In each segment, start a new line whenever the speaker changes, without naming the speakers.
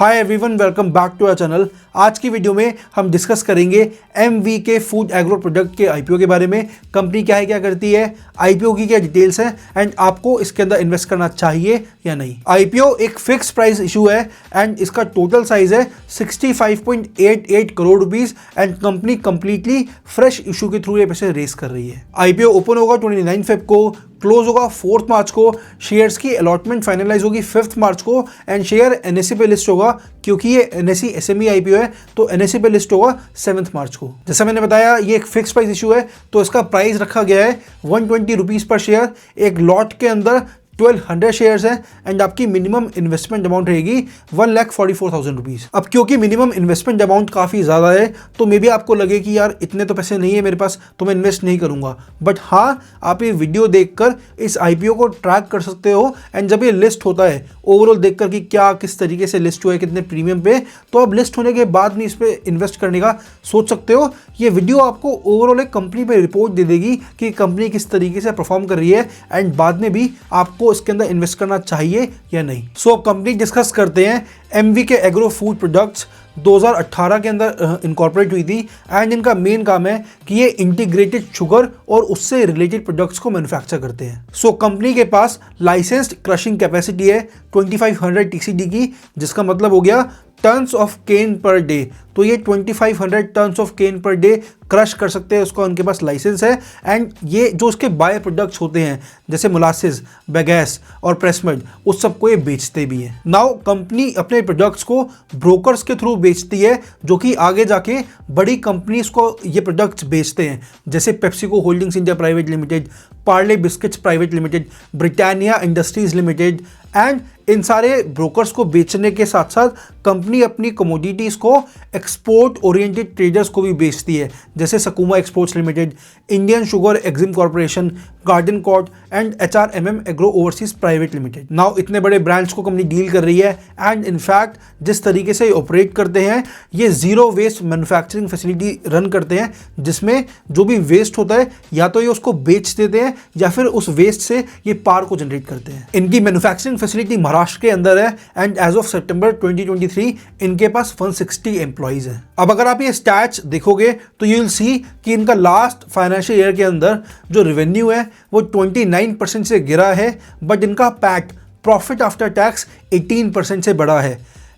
Hi everyone, welcome back to our channel. आज की video में हम डिस्कस करेंगे एमवीके फूड एग्रो प्रोडक्ट के आईपीओ के बारे में। कंपनी क्या है, क्या करती है, आईपीओ की क्या डिटेल्स हैं एंड आपको इसके अंदर इन्वेस्ट करना चाहिए या नहीं। आईपीओ एक फिक्स प्राइस इशू है एंड इसका टोटल साइज है 65.88 crore rupees and company completely fresh issue के थ्रू ये पैसे रेस कर रही है। आईपीओ ओपन होगा 29 फेब को, क्लोज होगा 4 मार्च को, शेयर्स की अलॉटमेंट फाइनलाइज होगी 5 मार्च को एंड शेयर एनएसई पे लिस्ट होगा। क्योंकि ये एनएसई एसएमई आईपीओ है तो एनएसई पे लिस्ट होगा 7 मार्च को। जैसा मैंने बताया ये एक फिक्स प्राइस इशू है तो इसका प्राइस रखा गया है 120 रुपीज़ पर शेयर। एक लॉट के अंदर 1200 शेयर्स हैं एंड आपकी मिनिमम इन्वेस्टमेंट अमाउंट रहेगी 1,44,000 रुपीज़। अब क्योंकि मिनिमम इन्वेस्टमेंट अमाउंट काफ़ी ज़्यादा है तो मे बी आपको लगे कि यार इतने तो पैसे नहीं है मेरे पास तो मैं इन्वेस्ट नहीं करूँगा, बट हाँ आप ये वीडियो देखकर इस आईपीओ को ट्रैक कर सकते हो एंड जब ये लिस्ट होता है ओवरऑल देखकर कि क्या किस तरीके से लिस्ट हुआ है, कितने प्रीमियम पे, तो अब लिस्ट होने के बाद भी इस पर इन्वेस्ट करने का सोच सकते हो। ये वीडियो आपको ओवरऑल एक कंपनी पे रिपोर्ट दे देगी कि कंपनी किस तरीके से परफॉर्म कर रही है एंड बाद में भी आपको इसके अंदर इन्वेस्ट करना चाहिए या नहीं। सो अब कंपनी डिस्कस करते हैं। एमवीके एग्रो फूड प्रोडक्ट्स 2018 के अंदर इनकॉर्पोरेट हुई थी एंड इनका मेन काम है कि ये इंटीग्रेटेड शुगर और उससे रिलेटेड प्रोडक्ट्स को मैन्युफैक्चर करते हैं। सो कंपनी के पास लाइसेंस्ड क्रशिंग कैपेसिटी है 2500 टीसीडी की, जिसका मतलब हो गया tons of cane per day. तो ये 2500 tons of cane per day crush कर सकते हैं, उसका उनके पास लाइसेंस है एंड ये जो उसके बाय प्रोडक्ट्स होते हैं जैसे मोलासेस, बैगैस और प्रेसमड, उस सबको ये बेचते भी हैं। नाउ कंपनी अपने प्रोडक्ट्स को ब्रोकर्स के थ्रू बेचती है जो कि आगे जाके बड़ी कंपनीज को ये प्रोडक्ट्स बेचते हैं, जैसे PepsiCo holdings India private limited, Parle biscuits private limited, Britannia industries limited and in सारे ब्रोकर्स को बेचने के साथ साथ कंपनी अपनी कमोडिटीज़ को एक्सपोर्ट ओरिएंटेड ट्रेडर्स को भी बेचती है, जैसे Sakuma exports limited, Indian sugar exim corporation, garden court and HRMM agro overseas private limited. Now इतने बड़े ब्रांड्स को कंपनी डील कर रही है एंड इनफैक्ट जिस तरीके से ऑपरेट करते हैं ये zero waste manufacturing facility run करते हैं, जिसमें जो भी वेस्ट होता है या तो ये उसको बेच देते हैं या फिर उस वेस्ट से ये पावर को जनरेट करते हैं। इनकी मैन्युफैक्चरिंग फैसिलिटी महाराष्ट्र के अंदर है एंड एज ऑफ सितंबर 2023 इनके पास 160 एम्प्लॉइज हैं। अब अगर आप ये स्टैट्स देखोगे तो यू विल सी कि इनका लास्ट फाइनेंशियल ईयर के अंदर जो रेवेन्यू है वो 29% से गिरा है, बट इनका पैट प्रॉफिट आफ्टर टैक्स 18% से बढ़ा है।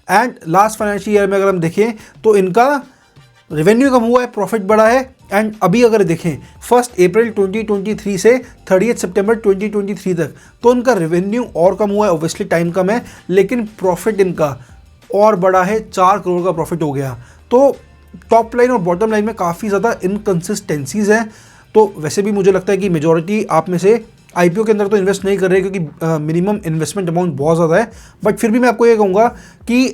एंड लास्ट फाइनेंशियल ईयर में अगर हम देखें तो इनका रेवेन्यू कम हुआ है, प्रॉफिट बढ़ा है एंड अभी अगर देखें 1 अप्रैल 2023 से 30 सितंबर 2023 तक तो इनका रेवेन्यू और कम हुआ है, ऑब्वियसली टाइम कम है, लेकिन प्रॉफिट इनका और बड़ा है, 4 करोड़ का प्रॉफिट हो गया। तो टॉप लाइन और बॉटम लाइन में काफ़ी ज़्यादा इनकन्सिस्टेंसीज हैं। तो वैसे भी मुझे लगता है कि मेजॉरिटी आप में से आईपीओ के अंदर तो इन्वेस्ट नहीं कर रहे क्योंकि मिनिमम इन्वेस्टमेंट अमाउंट बहुत ज़्यादा है, बट फिर भी मैं आपको ये कहूँगा कि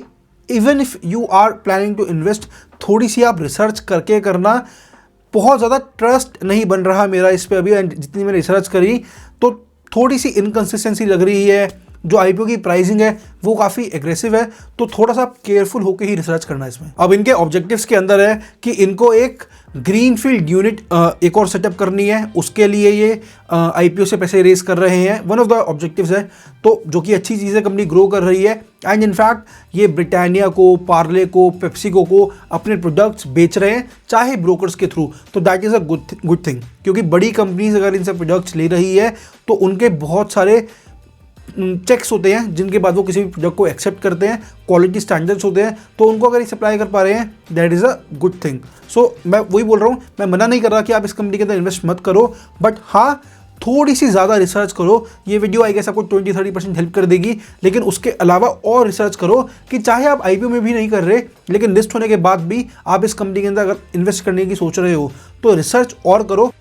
even if you are planning to invest, थोड़ी सी आप रिसर्च करके करना। बहुत ज़्यादा ट्रस्ट नहीं बन रहा मेरा इस पे अभी एंड जितनी मैंने रिसर्च करी तो थोड़ी सी इनकन्सिस्टेंसी लग रही है। जो आईपीओ की प्राइसिंग है वो काफ़ी एग्रेसिव है, तो थोड़ा सा केयरफुल होकर ही रिसर्च करना है इसमें। अब इनके ऑब्जेक्टिव्स के अंदर है कि इनको एक ग्रीनफील्ड यूनिट एक और सेटअप करनी है, उसके लिए ये आईपीओ से पैसे रेस कर रहे हैं, वन ऑफ द ऑब्जेक्टिव्स है, तो जो कि अच्छी चीज़ है, कंपनी ग्रो कर रही है एंड इनफैक्ट ये ब्रिटानिया को, पार्ले को, पेप्सिको को अपने प्रोडक्ट्स बेच रहे हैं चाहे ब्रोकर्स के थ्रू, तो that is a good thing. क्योंकि बड़ी कंपनीज अगर इनसे प्रोडक्ट्स ले रही है तो उनके बहुत सारे चेक्स होते हैं जिनके बाद वो किसी भी प्रोडक्ट को एक्सेप्ट करते हैं, क्वालिटी स्टैंडर्ड्स होते हैं, तो उनको अगर ये सप्लाई कर पा रहे हैं that is a good thing. So मैं वही बोल रहा हूँ, मैं मना नहीं कर रहा कि आप इस कंपनी के अंदर इन्वेस्ट मत करो, बट हाँ थोड़ी सी ज़्यादा रिसर्च करो। ये वीडियो आई गेस आपको 20-30% हेल्प कर देगी, लेकिन उसके अलावा और रिसर्च करो कि चाहे आप आईपीओ में भी नहीं कर रहे लेकिन लिस्ट होने के बाद भी आप इस कंपनी के अंदर अगर इन्वेस्ट करने की सोच रहे हो तो रिसर्च और करो।